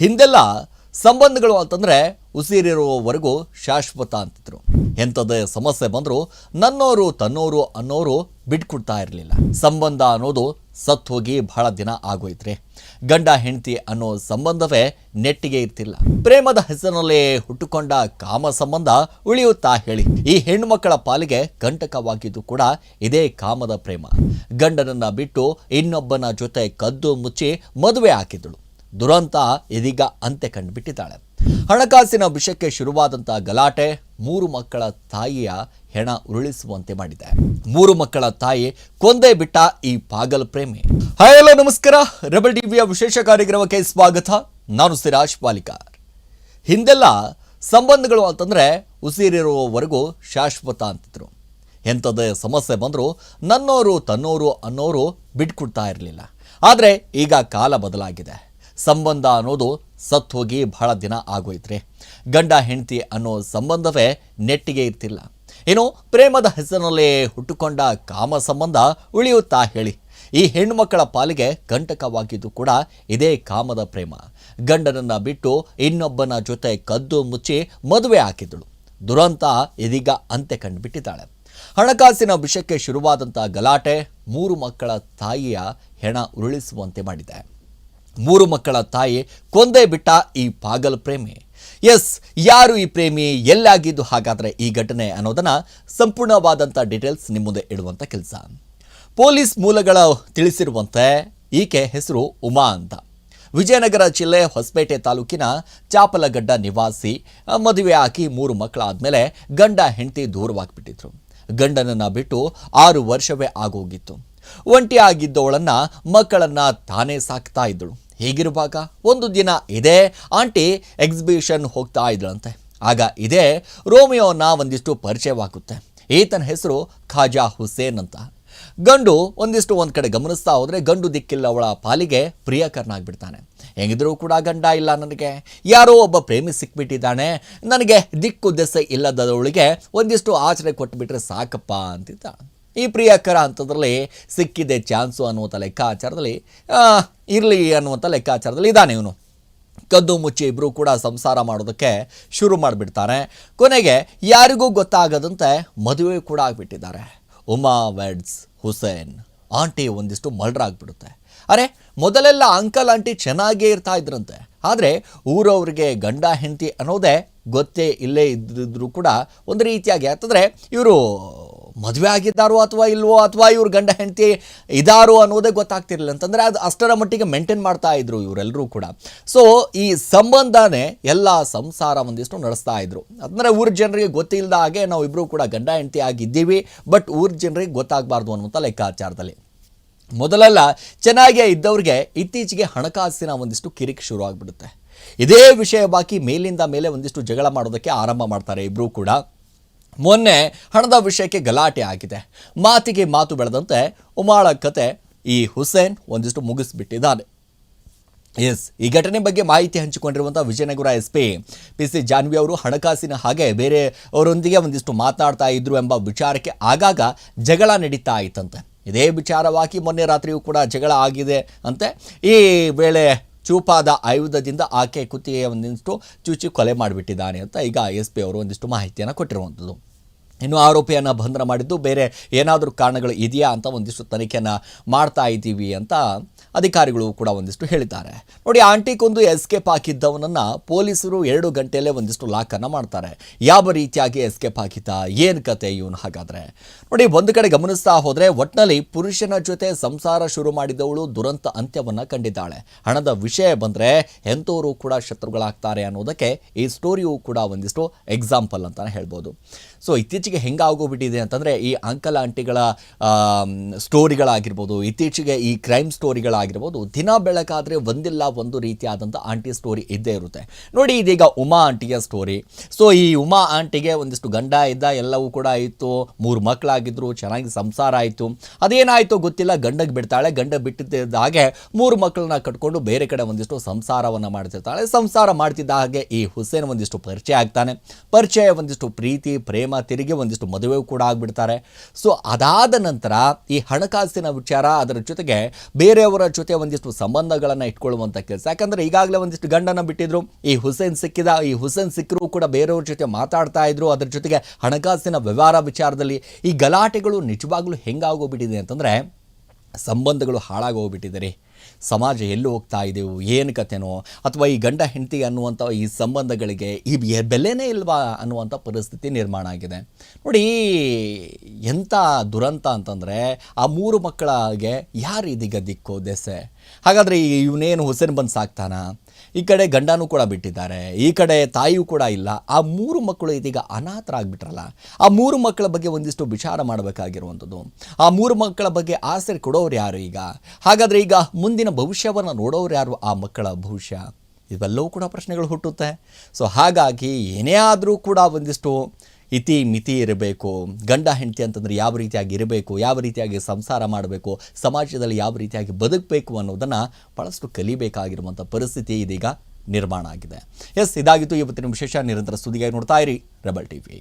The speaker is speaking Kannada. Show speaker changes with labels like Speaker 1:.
Speaker 1: ಹಿಂದೆಲ್ಲ ಸಂಬಂಧಗಳು ಅಂತಂದ್ರೆ ಉಸಿರಿರುವವರೆಗೂ ಶಾಶ್ವತ ಅಂತಿದ್ರು. ಎಂಥದೇ ಸಮಸ್ಯೆ ಬಂದರೂ ನನ್ನೋರು ತನ್ನೋರು ಅನ್ನೋರು ಬಿಟ್ಕೊಡ್ತಾ ಇರಲಿಲ್ಲ. ಸಂಬಂಧ ಅನ್ನೋದು ಸತ್ತು ಹೋಗಿ ಬಹಳ ದಿನ ಆಗೋಯ್ತ್ರಿ. ಗಂಡ ಹೆಂಡತಿ ಅನ್ನೋ ಸಂಬಂಧವೇ ನೆಟ್ಟಿಗೆ ಇರ್ತಿಲ್ಲ. ಪ್ರೇಮದ ಹೆಸರಿನಲ್ಲಿ ಹುಟ್ಟುಕೊಂಡ ಕಾಮ ಸಂಬಂಧ ಉಳಿಯುತ್ತಾ ಹೇಳಿ. ಈ ಹೆಣ್ಣು ಮಕ್ಕಳ ಪಾಲಿಗೆ ಕಂಟಕವಾಗಿದ್ದು ಕೂಡ ಇದೇ ಕಾಮದ ಪ್ರೇಮ. ಗಂಡನನ್ನ ಬಿಟ್ಟು ಇನ್ನೊಬ್ಬನ ಜೊತೆ ಕದ್ದು ಮುಚ್ಚಿ ಮದುವೆ ಹಾಕಿದಳು. ದುರಂತ ಇದೀಗ ಅಂತ್ಯ ಕಂಡುಬಿಟ್ಟಿದ್ದಾಳೆ. ಹಣಕಾಸಿನ ವಿಷಯಕ್ಕೆ ಶುರುವಾದಂತಹ ಗಲಾಟೆ 3 ಮಕ್ಕಳ ತಾಯಿಯ ಹೆಣ ಉರುಳಿಸುವಂತೆ ಮಾಡಿದೆ. 3 ಮಕ್ಕಳ ತಾಯಿ ಕೊಂದೇ ಬಿಟ್ಟ ಈ ಪಾಗಲ್ ಪ್ರೇಮಿ. ಹಲೋ ನಮಸ್ಕಾರ, ರೆಬಲ್ ಟಿವಿಯ ವಿಶೇಷ ಕಾರ್ಯಕ್ರಮಕ್ಕೆ ಸ್ವಾಗತ. ನಾನು ಸಿರಾಜ್ ಪಾಲಿಕಾರ್. ಹಿಂದೆಲ್ಲ ಸಂಬಂಧಗಳು ಅಂತಂದ್ರೆ ಉಸಿರಿರುವವರೆಗೂ ಶಾಶ್ವತ ಅಂತಿದ್ರು. ಎಂಥದೇ ಸಮಸ್ಯೆ ಬಂದರೂ ನನ್ನೋರು ತನ್ನೋರು ಅನ್ನೋರು ಬಿಟ್ಕೊಡ್ತಾ ಇರಲಿಲ್ಲ. ಆದರೆ ಈಗ ಕಾಲ ಬದಲಾಗಿದೆ. ಸಂಬಂಧ ಅನ್ನೋದು ಸತ್ತು ಹೋಗಿ ಬಹಳ ದಿನ ಆಗೋಯ್ತ್ರಿ. ಗಂಡ ಹೆಂಡತಿ ಅನ್ನೋ ಸಂಬಂಧವೇ ನೆಟ್ಟಿಗೆ ಇರ್ತಿಲ್ಲ. ಏನು ಪ್ರೇಮದ ಹೆಸರಿನಲ್ಲಿ ಹುಟ್ಟುಕೊಂಡ ಕಾಮ ಸಂಬಂಧ ಉಳಿಯುತ್ತಾ ಹೇಳಿ. ಈ ಹೆಣ್ಣು ಮಕ್ಕಳ ಪಾಲಿಗೆ ಕಂಟಕವಾಗಿದ್ದು ಕೂಡ ಇದೇ ಕಾಮದ ಪ್ರೇಮ. ಗಂಡನನ್ನ ಬಿಟ್ಟು ಇನ್ನೊಬ್ಬನ ಜೊತೆ ಕದ್ದು ಮುಚ್ಚಿ ಮದುವೆ ಹಾಕಿದಳು. ದುರಂತ ಇದೀಗ ಅಂತ್ಯ ಕಂಡುಬಿಟ್ಟಿದ್ದಾಳೆ. ಹಣಕಾಸಿನ ವಿಷಯಕ್ಕೆ ಶುರುವಾದಂತಹ ಗಲಾಟೆ 3 ಮಕ್ಕಳ ತಾಯಿಯ ಹೆಣ ಉರುಳಿಸುವಂತೆ ಮಾಡಿದೆ. 3 ಮಕ್ಕಳ ತಾಯಿ ಕೊಂದೇ ಬಿಟ್ಟ ಈ ಪಾಗಲ್ ಪ್ರೇಮಿ. ಎಸ್, ಯಾರು ಈ ಪ್ರೇಮಿ, ಎಲ್ಲಾಗಿದ್ದು ಹಾಗಾದ್ರೆ ಈ ಘಟನೆ ಅನ್ನೋದನ್ನ ಸಂಪೂರ್ಣವಾದಂಥ ಡೀಟೇಲ್ಸ್ ನಿಮ್ಮ ಮುಂದೆ ಇಡುವಂಥ ಕೆಲಸ. ಪೊಲೀಸ್ ಮೂಲಗಳ ತಿಳಿಸಿರುವಂತೆ ಈಕೆ ಹೆಸರು ಉಮಾ ಅಂತ. ವಿಜಯನಗರ ಜಿಲ್ಲೆ ಹೊಸಪೇಟೆ ತಾಲೂಕಿನ ಚಾಪಲಗಡ್ಡ ನಿವಾಸಿ. ಮದುವೆ ಆಗಿ 3 ಮಕ್ಕಳಾದ್ಮೇಲೆ ಗಂಡ ಹೆಂಡತಿ ದೂರವಾಗಿಬಿಟ್ಟಿದ್ರು. ಗಂಡನನ್ನ ಬಿಟ್ಟು 6 ವರ್ಷವೇ ಆಗೋಗಿತ್ತು. ಒಂಟಿಯಾಗಿದ್ದವಳನ್ನ ಮಕ್ಕಳನ್ನ ತಾನೇ ಸಾಕ್ತಾ ಇದ್ದಳು. ಹೀಗಿರುವಾಗ ಒಂದು ದಿನ ಇದೇ ಆಂಟಿ ಎಕ್ಸಿಬಿಷನ್ ಹೋಗ್ತಾ ಇದ್ಳಂತೆ. ಆಗ ಇದೇ ರೋಮಿಯೋನ ಒಂದಿಷ್ಟು ಪರಿಚಯವಾಗುತ್ತೆ. ಈತನ ಹೆಸರು ಖಾಜಾ ಹುಸೇನ್ ಅಂತ. ಗಂಡು ಒಂದು ಕಡೆ ಗಮನಿಸ್ತಾ ಹೋದ್ರೆ ಗಂಡು ದಿಕ್ಕಿಲ್ಲ ಅವಳ ಪಾಲಿಗೆ ಪ್ರಿಯಕರನಾಗ್ಬಿಡ್ತಾನೆ. ಹೆಂಗಿದ್ರೂ ಕೂಡ ಗಂಡ ಇಲ್ಲ ನನಗೆ, ಯಾರೋ ಒಬ್ಬ ಪ್ರೇಮಿ ಸಿಕ್ಬಿಟ್ಟಿದ್ದಾನೆ, ನನಗೆ ದಿಕ್ಕು ದೆಸೆ ಇಲ್ಲದವಳಿಗೆ ಒಂದಿಷ್ಟು ಆಚರಣೆ ಕೊಟ್ಟುಬಿಟ್ರೆ ಸಾಕಪ್ಪ ಅಂತಿದ್ದ. ಈ ಪ್ರಿಯಕರ ಅಂಥದ್ರಲ್ಲಿ ಸಿಕ್ಕಿದೆ ಚಾನ್ಸು ಅನ್ನುವಂಥ ಲೆಕ್ಕಾಚಾರದಲ್ಲಿ ಇರಲಿ ಅನ್ನುವಂಥ ಲೆಕ್ಕಾಚಾರದಲ್ಲಿ ಇದ್ದಾನೆ ಇವನು. ಕದ್ದು ಮುಚ್ಚಿ ಇಬ್ಬರು ಕೂಡ ಸಂಸಾರ ಮಾಡೋದಕ್ಕೆ ಶುರು ಮಾಡಿಬಿಡ್ತಾರೆ. ಕೊನೆಗೆ ಯಾರಿಗೂ ಗೊತ್ತಾಗದಂತೆ ಮದುವೆ ಕೂಡ ಆಗಿಬಿಟ್ಟಿದ್ದಾರೆ. ಉಮಾ ವೆಡ್ಸ್ ಹುಸೇನ್. ಆಂಟಿ ಒಂದಿಷ್ಟು ಮರ್ಡರ್ ಆಗಿಬಿಡುತ್ತೆ. ಅರೆ, ಮೊದಲೆಲ್ಲ ಅಂಕಲ್ ಆಂಟಿ ಚೆನ್ನಾಗೇ ಇರ್ತಾ ಇದ್ರಂತೆ. ಆದರೆ ಊರವ್ರಿಗೆ ಗಂಡ ಹೆಂಡತಿ ಅನ್ನೋದೇ ಗೊತ್ತೇ ಇಲ್ಲೇ ಇದ್ದಿದ್ರು ಕೂಡ ಒಂದು ರೀತಿಯಾಗಿ ಅಂತಂದರೆ ಇವರು ಮದುವೆ ಆಗಿದ್ದಾರೋ ಅಥವಾ ಇಲ್ವೋ, ಅಥವಾ ಇವ್ರ ಗಂಡ ಹೆಂಡತಿ ಇದ್ದಾರೋ ಅನ್ನೋದೇ ಗೊತ್ತಾಗ್ತಿರ್ಲಿಲ್ಲ. ಅಂತಂದರೆ ಅದು ಅಷ್ಟರ ಮಟ್ಟಿಗೆ ಮೇಂಟೈನ್ ಮಾಡ್ತಾ ಇದ್ರು ಇವರೆಲ್ಲರೂ ಕೂಡ. ಸೊ ಈ ಸಂಬಂಧನೇ ಎಲ್ಲ ಸಂಸಾರ ಒಂದಿಷ್ಟು ನಡೆಸ್ತಾ ಇದ್ರು. ಅಂದರೆ ಊರ ಜನರಿಗೆ ಗೊತ್ತಿಲ್ಲದ ಹಾಗೆ ನಾವು ಇಬ್ಬರು ಕೂಡ ಗಂಡ ಹೆಂಡತಿ ಆಗಿದ್ದೀವಿ, ಬಟ್ ಊರ ಜನರಿಗೆ ಗೊತ್ತಾಗಬಾರ್ದು ಅನ್ನುವಂಥ ಲೆಕ್ಕಾಚಾರದಲ್ಲಿ. ಮೊದಲೆಲ್ಲ ಚೆನ್ನಾಗೇ ಇದ್ದವ್ರಿಗೆ ಇತ್ತೀಚೆಗೆ ಹಣಕಾಸಿನ ಒಂದಿಷ್ಟು ಕಿರಿಕ್ ಶುರು ಆಗಿಬಿಡುತ್ತೆ. ಇದೇ ವಿಷಯ ಬಾಕಿ ಮೇಲಿಂದ ಮೇಲೆ ಒಂದಿಷ್ಟು ಜಗಳ ಮಾಡೋದಕ್ಕೆ ಆರಂಭ ಮಾಡ್ತಾರೆ ಇಬ್ಬರು ಕೂಡ. ಮೊನ್ನೆ ಹಣದ ವಿಷಯಕ್ಕೆ ಗಲಾಟೆ ಆಗಿದೆ. ಮಾತಿಗೆ ಮಾತು ಬೆಳೆದಂತೆ ಉಮಾಳ ಕತೆ ಈ ಹುಸೇನ್ ಒಂದಿಷ್ಟು ಮುಗಿಸ್ಬಿಟ್ಟಿದ್ದಾನೆ. ಎಸ್, ಈ ಘಟನೆ ಬಗ್ಗೆ ಮಾಹಿತಿ ಹಂಚಿಕೊಂಡಿರುವಂಥ ವಿಜಯನಗರ SP PC ಜಾನ್ವಿ ಅವರು ಹಣಕಾಸಿನ ಹಾಗೆ ಬೇರೆ ಅವರೊಂದಿಗೆ ಒಂದಿಷ್ಟು ಮಾತನಾಡ್ತಾ ಇದ್ರು ಎಂಬ ವಿಚಾರಕ್ಕೆ ಆಗಾಗ ಜಗಳ ನಡೀತಾ ಇತ್ತಂತೆ. ಇದೇ ವಿಚಾರವಾಗಿ ಮೊನ್ನೆ ರಾತ್ರಿಯೂ ಕೂಡ ಜಗಳ ಆಗಿದೆ ಅಂತೆ. ಈ ವೇಳೆ ಚೂಪಾದ ಆಯುಧದಿಂದ ಆಕೆ ಕುತ್ತಿಗೆ ಒಂದಿಷ್ಟು ಚುಚ್ಚಿ ಕೊಲೆ ಮಾಡಿಬಿಟ್ಟಿದ್ದಾನೆ ಅಂತ ಈಗ SP ಅವರು ಒಂದಿಷ್ಟು ಮಾಹಿತಿಯನ್ನು ಕೊಟ್ಟಿರುವಂಥದ್ದು. ಇನ್ನು ಆರೋಪಿಯನ್ನು ಬಂಧನ ಮಾಡಿದ್ದು ಬೇರೆ ಏನಾದರೂ ಕಾರಣಗಳು ಇದೆಯಾ ಅಂತ ಒಂದಿಷ್ಟು ತನಿಖೆಯನ್ನು ಮಾಡ್ತಾ ಇದ್ದೀವಿ ಅಂತ ಅಧಿಕಾರಿಗಳು ಕೂಡ ಒಂದಿಷ್ಟು ಹೇಳಿದ್ದಾರೆ. ನೋಡಿ, ಆಂಟಿಗೊಂದು ಎಸ್ಕೇಪ್ ಹಾಕಿದ್ದವನನ್ನು ಪೊಲೀಸರು 2 ಗಂಟೆಯಲ್ಲೇ ಒಂದಿಷ್ಟು ಲಾಕನ್ನು ಮಾಡ್ತಾರೆ. ಯಾವ ರೀತಿಯಾಗಿ ಎಸ್ಕೇಪ್ ಹಾಕಿದ್ದ, ಏನು ಕತೆ ಇವನು ಹಾಗಾದರೆ? ನೋಡಿ, ಒಂದು ಕಡೆ ಗಮನಿಸ್ತಾ ಹೋದರೆ ಒಟ್ಟಿನಲ್ಲಿ ಪುರುಷನ ಜೊತೆ ಸಂಸಾರ ಶುರು ಮಾಡಿದವಳು ದುರಂತ ಅಂತ್ಯವನ್ನು ಕಂಡಿದ್ದಾಳೆ. ಹಣದ ವಿಷಯ ಬಂದರೆ ಎಂಥವರು ಕೂಡ ಶತ್ರುಗಳಾಗ್ತಾರೆ ಅನ್ನೋದಕ್ಕೆ ಈ ಸ್ಟೋರಿಯೂ ಕೂಡ ಒಂದಿಷ್ಟು ಎಕ್ಸಾಂಪಲ್ ಅಂತಲೇ ಹೇಳ್ಬೋದು. ಸೊ ಇತ್ತೀಚೆಗೆ ಹೆಂಗಾಗೋಗ್ಬಿಟ್ಟಿದೆ ಅಂತಂದರೆ ಈ ಅಂಕಲ್ ಆಂಟಿಗಳ ಸ್ಟೋರಿಗಳಾಗಿರ್ಬೋದು, ಇತ್ತೀಚೆಗೆ ಈ ಕ್ರೈಮ್ ಸ್ಟೋರಿಗಳಾಗಿರ್ಬೋದು, ದಿನ ಬೆಳಕಾದರೆ ಒಂದಿಲ್ಲ ಒಂದು ರೀತಿಯಾದಂಥ ಆಂಟಿ ಸ್ಟೋರಿ ಇದ್ದೇ ಇರುತ್ತೆ. ನೋಡಿ, ಇದೀಗ ಉಮಾ ಆಂಟಿಯ ಸ್ಟೋರಿ. ಸೊ ಈ ಉಮಾ ಆಂಟಿಗೆ ಒಂದಿಷ್ಟು ಗಂಡ ಇದ್ದ, ಎಲ್ಲವೂ ಕೂಡ ಇತ್ತು, 3 ಮಕ್ಕಳಾಗಿದ್ದರು, ಚೆನ್ನಾಗಿ ಸಂಸಾರ ಆಯಿತು. ಅದೇನಾಯಿತು ಗೊತ್ತಿಲ್ಲ, ಗಂಡಗೆ ಬಿಡ್ತಾಳೆ. ಗಂಡ ಬಿಟ್ಟಿದ್ದ ಹಾಗೆ 3 ಮಕ್ಕಳನ್ನ ಕಟ್ಕೊಂಡು ಬೇರೆ ಕಡೆ ಒಂದಿಷ್ಟು ಸಂಸಾರವನ್ನು ಮಾಡ್ತಿರ್ತಾಳೆ. ಸಂಸಾರ ಮಾಡ್ತಿದ್ದ ಹಾಗೆ ಈ ಹುಸೇನ್ ಒಂದಿಷ್ಟು ಪರಿಚಯ ಆಗ್ತಾನೆ. ಪರಿಚಯ ಒಂದಿಷ್ಟು ಪ್ರೀತಿ ಪ್ರೇಮ ತಿರುಗಿ ಒಂದಿಷ್ಟು ಮದುವೆ ಕೂಡ ಆಗಿಬಿಡ್ತಾರೆ. ಸೊ ಅದಾದ ನಂತರ ಈ ಹಣಕಾಸಿನ ವಿಚಾರ, ಅದರ ಜೊತೆಗೆ ಬೇರೆಯವರ ಜೊತೆ ಒಂದಿಷ್ಟು ಸಂಬಂಧಗಳನ್ನು ಇಟ್ಕೊಳ್ಳುವಂಥ ಕೆಲಸ. ಯಾಕಂದರೆ ಈಗಾಗಲೇ ಒಂದಿಷ್ಟು ಗಂಡನ ಬಿಟ್ಟಿದ್ರು, ಈ ಹುಸೇನ್ ಸಿಕ್ಕರೂ ಕೂಡ ಬೇರೆಯವ್ರ ಜೊತೆ ಮಾತಾಡ್ತಾ ಇದ್ರು. ಅದ್ರ ಜೊತೆಗೆ ಹಣಕಾಸಿನ ವ್ಯವಹಾರ ವಿಚಾರದಲ್ಲಿ ಈ ಗಲಾಟೆಗಳು ನಿಜವಾಗ್ಲೂ ಹೆಂಗಾಗೋಗ್ಬಿಟ್ಟಿದೆ ಅಂತಂದರೆ ಸಂಬಂಧಗಳು ಹಾಳಾಗೋಗ್ಬಿಟ್ಟಿದೆ ರೀ. ಸಮಾಜ ಎಲ್ಲಿ ಹೋಗ್ತಾ ಇದ್ದೀವಿ, ಏನು ಕಥೆನೋ, ಅಥವಾ ಈ ಗಂಡ ಹೆಂಡತಿ ಅನ್ನುವಂಥ ಈ ಸಂಬಂಧಗಳಿಗೆ ಈ ಬೆಲೆನೇ ಇಲ್ವಾ ಅನ್ನುವಂಥ ಪರಿಸ್ಥಿತಿ ನಿರ್ಮಾಣ ಆಗಿದೆ. ನೋಡಿ, ಎಂಥ ದುರಂತ ಅಂತಂದರೆ ಆ 3 ಮಕ್ಕಳಿಗೆ ಯಾರು ಇದೀಗ ದಿಕ್ಕು ದೆಸೆ? ಹಾಗಾದರೆ ಇವನೇನು ಹುಸೇನ್ ಬಂದು ಸಾಕ್ತಾನ? ಈ ಕಡೆ ಗಂಡನೂ ಕೂಡ ಬಿಟ್ಟಿದ್ದಾರೆ, ಈ ಕಡೆ ತಾಯಿಯೂ ಕೂಡ ಇಲ್ಲ. ಆ 3 ಮಕ್ಕಳು ಇದೀಗ ಅನಾಥರಾಗ್ಬಿಟ್ರಲ್ಲ. ಆ 3 ಮಕ್ಕಳ ಬಗ್ಗೆ ಒಂದಿಷ್ಟು ವಿಚಾರ ಮಾಡಬೇಕಾಗಿರುವಂಥದ್ದು. ಆ 3 ಮಕ್ಕಳ ಬಗ್ಗೆ ಆಸರೆ ಕೊಡೋರು ಯಾರು ಈಗ? ಹಾಗಾದರೆ ಈಗ ಮುಂದಿನ ಭವಿಷ್ಯವನ್ನು ನೋಡೋರು ಯಾರು? ಆ ಮಕ್ಕಳ ಭವಿಷ್ಯ, ಇವೆಲ್ಲವೂ ಕೂಡ ಪ್ರಶ್ನೆಗಳು ಹುಟ್ಟುತ್ತೆ. ಸೊ ಹಾಗಾಗಿ ಏನೇ ಆದರೂ ಕೂಡ ಒಂದಿಷ್ಟು ಇತಿ ಮಿತಿ ಇರಬೇಕು. ಗಂಡ ಹೆಂಡತಿ ಅಂತಂದರೆ ಯಾವ ರೀತಿಯಾಗಿ ಇರಬೇಕು, ಯಾವ ರೀತಿಯಾಗಿ ಸಂಸಾರ ಮಾಡಬೇಕು, ಸಮಾಜದಲ್ಲಿ ಯಾವ ರೀತಿಯಾಗಿ ಬದುಕಬೇಕು ಅನ್ನೋದನ್ನು ಭಾಳಷ್ಟು ಕಲಿಬೇಕಾಗಿರುವಂಥ ಪರಿಸ್ಥಿತಿ ಇದೀಗ ನಿರ್ಮಾಣ ಆಗಿದೆ. ಎಸ್, ಇದಾಗಿತ್ತು ಇವತ್ತಿನ ವಿಶೇಷ. ನಿರಂತರ ಸುದ್ದಿಗಾಗಿ ನೋಡ್ತಾ ಇರಿ ರೆಬೆಲ್ ಟಿವಿ.